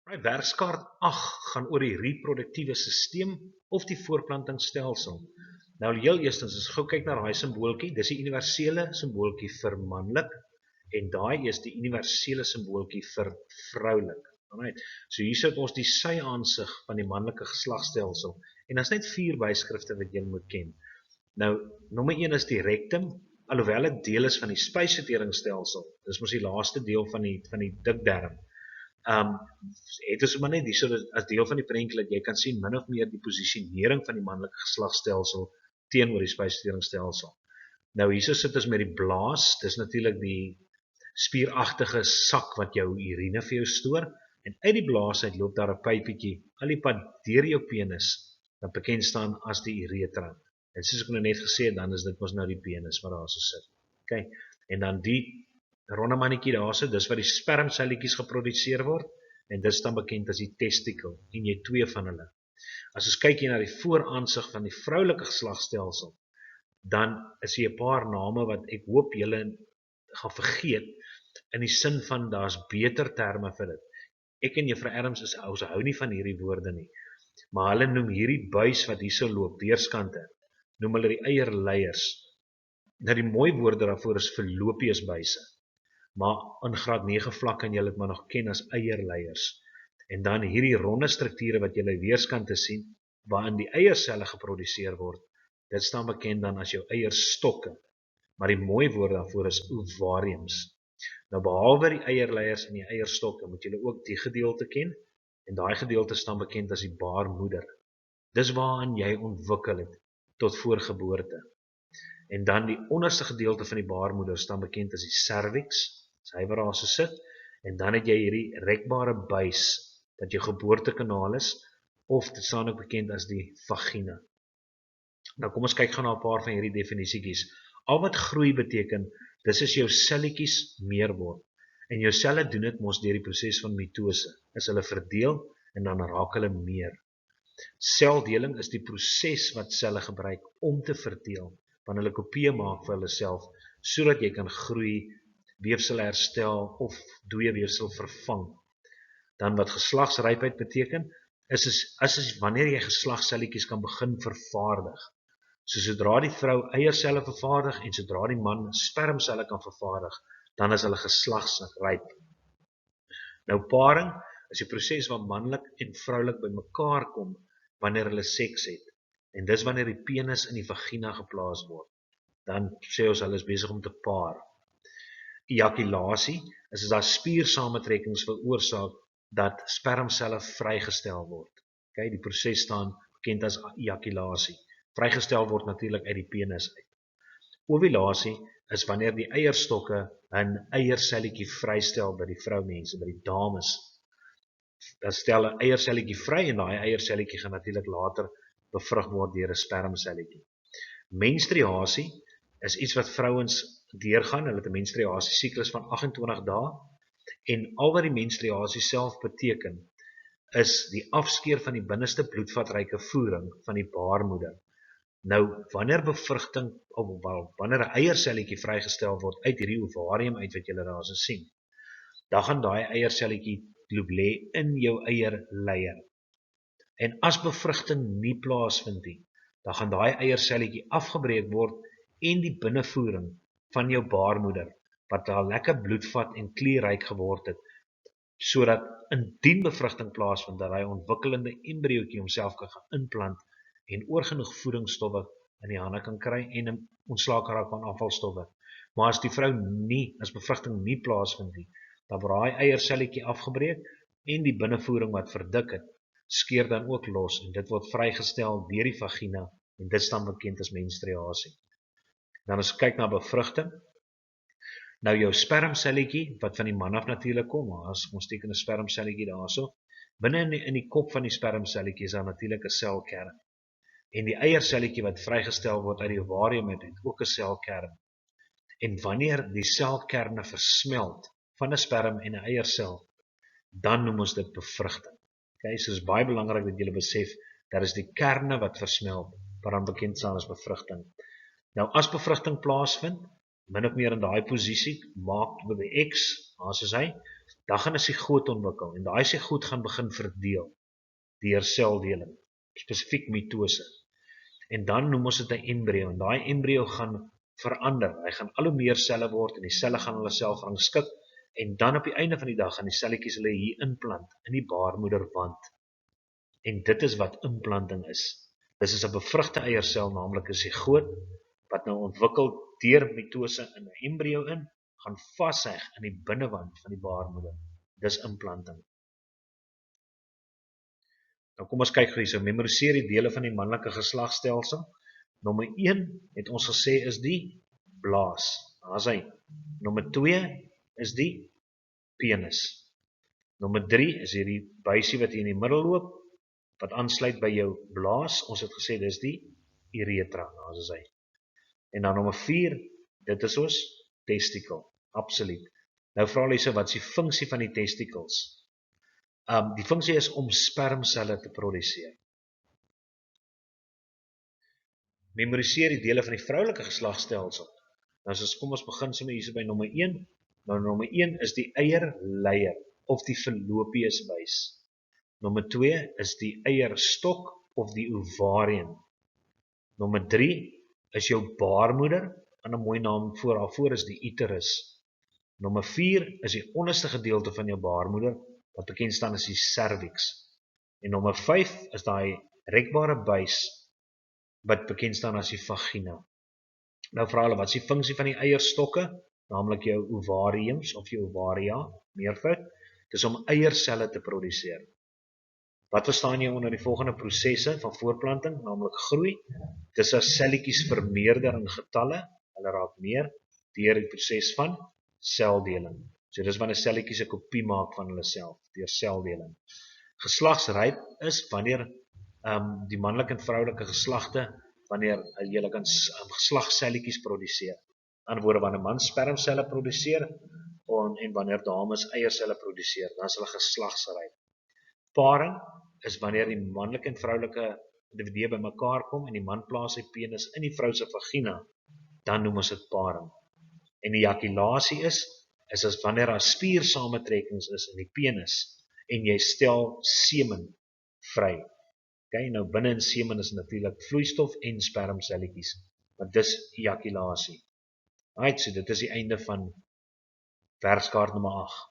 Die werkskaart 8 gaan oor die reproduktiewe sisteem of die voorplantingsstelsel. Nou heel eerstens, as gou kyk na daai simbooltjie, dis die universele simbooltjie vir manlik en daai is die universele simbooltjie vir vroulik. Alright. So hier sit ons die sy-aansig van die manlike geslagstelsel en daar's net 4 byskrifte wat jy moet ken. Nou, nommer 1 is die rectum, alhoewel dit deel is van die spysverteringsstelsel. Dis mos die laaste deel van die dikdarm. Het is maar net hier so as deel van die prentjie dat jy kan sien min of meer die posisionering van die manlike geslagstelsel teenoor die spysverteringsstelsel. Nou hierso sit ons met die blaas, dis natuurlik die spieragtige sak wat jou urine vir jou stoor en uit die blaas uit loop daar 'n pypietjie al die pad deur jou penis wat bekend staan as die uretra. En soos ek nou net gesê het, dan is dit mos nou die penis wat daar so sit. Okay. En dan die ronde mannetjie daarso, dis waar die spermselletjies geproduseer word en dit staan bekend as die testicle en jy 2 van hulle. As ons kyk hier na die vooraansig van die vroulike geslagstelsel, dan is hier 'n paar name wat ek hoop julle gaan vergeet in die sin van daar's beter terme vir dit. Ek en juffrou Adams ons hou nie van hierdie woorde nie, maar hulle noem hierdie buis wat hierso loop, weerskante, noem hulle die eierleiers. Nou die mooi woorde daarvoor is fallopiusbuise. Maar in graad 9 vlak kan jy dit maar nog ken as eierleiers. En dan hierdie ronde strukture wat jy weerskante sien, waarin die eierselle geproduseer word, dit staan bekend dan as jou eierstokke. Maar die mooi woord daarvoor is ovariums. Nou behalwe die eierleiers en die eierstokke, moet jy ook die gedeelte ken, en daai gedeelte staan bekend as die baarmoeder. Dis waaraan jy ontwikkel het, tot voorgeboorte. En dan die onderste gedeelte van die baarmoeder staan bekend as die cervix, hy waar daar so sit, en dan het jy hierdie rekbare buis, wat jou geboortekanaal is, of dit staan ook bekend as die vagina. Nou kom ons kyk gou na 'n paar van hierdie definisietjies. Al wat groei beteken, dis is jou selletjies meer word, en jou selle doen dit mos deur die proses van mitose, is hulle verdeel, en dan raak hulle meer. Seldeling is die proses wat selle gebruik om te verdeel, wanneer hulle kopieë maak vir hulle self, sodat jy kan groei, weefsel herstel of dooie weefsel vervang. Dan wat geslagsrypheid beteken, is wanneer jy geslagsselletjies kan begin vervaardig. So sodra die vrou eierselle vervaardig en sodra die man spermselle kan vervaardig, dan is hulle geslagsryp. Nou paring is die proses waar manlik en vroulik bymekaar kom wanneer hulle seks het. En dis wanneer die penis in die vagina geplaas word. Dan sê ons hulle is besig om te paar. Ejakulasie is as daar spiersamentrekkings veroorsaak dat spermselle vrygestel word. Okay, die proses staan bekend as ejakulasie. Vrygestel word natuurlik uit die penis uit. Ovulasie is wanneer die eierstokke 'n eierselletjie vrystel by die vroumense, by die dames. Dan stel 'n eierselletjie vry en daai eierselletjie gaan natuurlik later bevrug word deur 'n spermselletjie. Menstruasie is iets wat vrouens deurgaan, hulle het 'n menstruasie siklus van 28 dae en al wat die menstruasie self beteken is die afskeer van die binneste bloedvatryke voering van die baarmoeder. Nou, wanneer bevrugting of wanneer 'n eierselletjie vrygestel word uit hierdie ovarium uit wat julle daar so sien, dan gaan daai eierselletjie loop lê in jou eierleier. En as bevrugting nie plaasvind nie, dan gaan daai eierselletjie afgebreek word en die binnevoering van jou baarmoeder, wat al lekker bloedvat en kleurryk geword het, sodat indien bevrugting plaasvind, dat hy ontwikkelende embriootjie homself kan gaan inplant en oorgenoeg voedingsstowwe in die hande kan kry en ontslae kan raak van afvalstowwe. Maar as die vrou as bevrugting nie plaasvind nie, dan word daai eierselletjie afgebreek en die binnevoering wat verdik het, skeer dan ook los en dit word vrygestel deur die vagina en dit staan bekend as menstruasie. Dan as kyk na bevrugting, nou jou spermselletjie, wat van die man af natuurlik kom, as ons teken 'n spermselletjie daarso, binne in die kop van die spermselletjie is daar natuurlik 'n selkern. En die eierselletjie wat vrygestel word uit die ovarium het ook 'n selkern. En wanneer die selkerne versmelt van 'n sperm en 'n eiersel, dan noem ons dit bevrugting. Okay, so is baie belangrik dat julle besef, dat is die kerne wat versmelt, wat dan bekend staan as bevrugting. Nou as bevrugting plaasvind, min of meer in daai posisie, maak by X, as is hy, dan gaan 'n sigoot ontwikkel, en daai sigoot gaan begin verdeel, deur seldeling, spesifiek mitose. En dan noem ons dit 'n embrio, en daai embrio gaan verander, hy gaan al hoe meer selle word, en die selle gaan hulle self rangskik, en dan op die einde van die dag gaan die selletjies hulle hier inplant, in die baarmoederwand. En dit is wat implanting is. Dis is 'n bevrugte eiersel, naamlik 'n sigoot, wat nou ontwikkel deur mitose in 'n embrio in, gaan vasheg in die binnewand van die baarmoeder. Dis implanting. Nou kom ons kyk gou hierso, memoriseer die dele van die manlike geslagstelsel. Nommer 1 het ons gesê is die blaas. Daar's hy. Nommer 2 is die penis. Nommer 3 is hierdie buisie wat hier in die middel loop, wat aansluit by jou blaas. Ons het gesê dis die uretra. Daar's hy. En dan nommer 4, dit is ons testikel. Absoluut. Nou vra hulle hierso, wat is die funksie van die testikels? Die funksie is om spermselle te produseer. Memoriseer die dele van die vroulike geslagstelsel. Nou kom ons begin sommer hierso by nommer 1. Nou nommer 1 is die eierleier of die fallopiusbuis. Nommer 2 is die eierstok of die ovarium. Nommer 3 is jou baarmoeder, en 'n mooi naam voor is die uterus. Nommer 4 is die onderste gedeelte van jou baarmoeder, wat bekend staan as die cervix. En nommer 5 is daai rekbare buis, wat bekend staan as die vagina. Nou vra hulle, wat is die funksie van die eierstokke, naamlik jou ovariums of jou ovaria, meervoud, dis om eierselle te produseer. Wat verstaan jy onder die volgende prosesse van voorplanting, naamlik groei? Dis as selletjies vermeerder in getalle, hulle raak meer, deur die proses van seldeling. So dis wanneer selletjies 'n kopie maak van hulle self, deur seldeling. Geslagsryp is wanneer die manlike en vroulike geslagte, wanneer jy kan geslagsselletjies produseer. Aan die ander woorde, wanneer man spermselle produseer, en wanneer dames eierselle produseer, dan is hulle geslagsryp. Paring is wanneer die manlike en vroulike individue bymekaar kom, en die man plaas sy penis in die vrou se vagina, dan noem ons dit paring. En ejakulasie is as wanneer daar spiersamentrekkings is in die penis, en jy stel semen vry. Okay, nou binne in semen is natuurlik vloeistof en spermselletjies, maar dis ejakulasie. Right, so dit is die einde van verskaart nommer 8.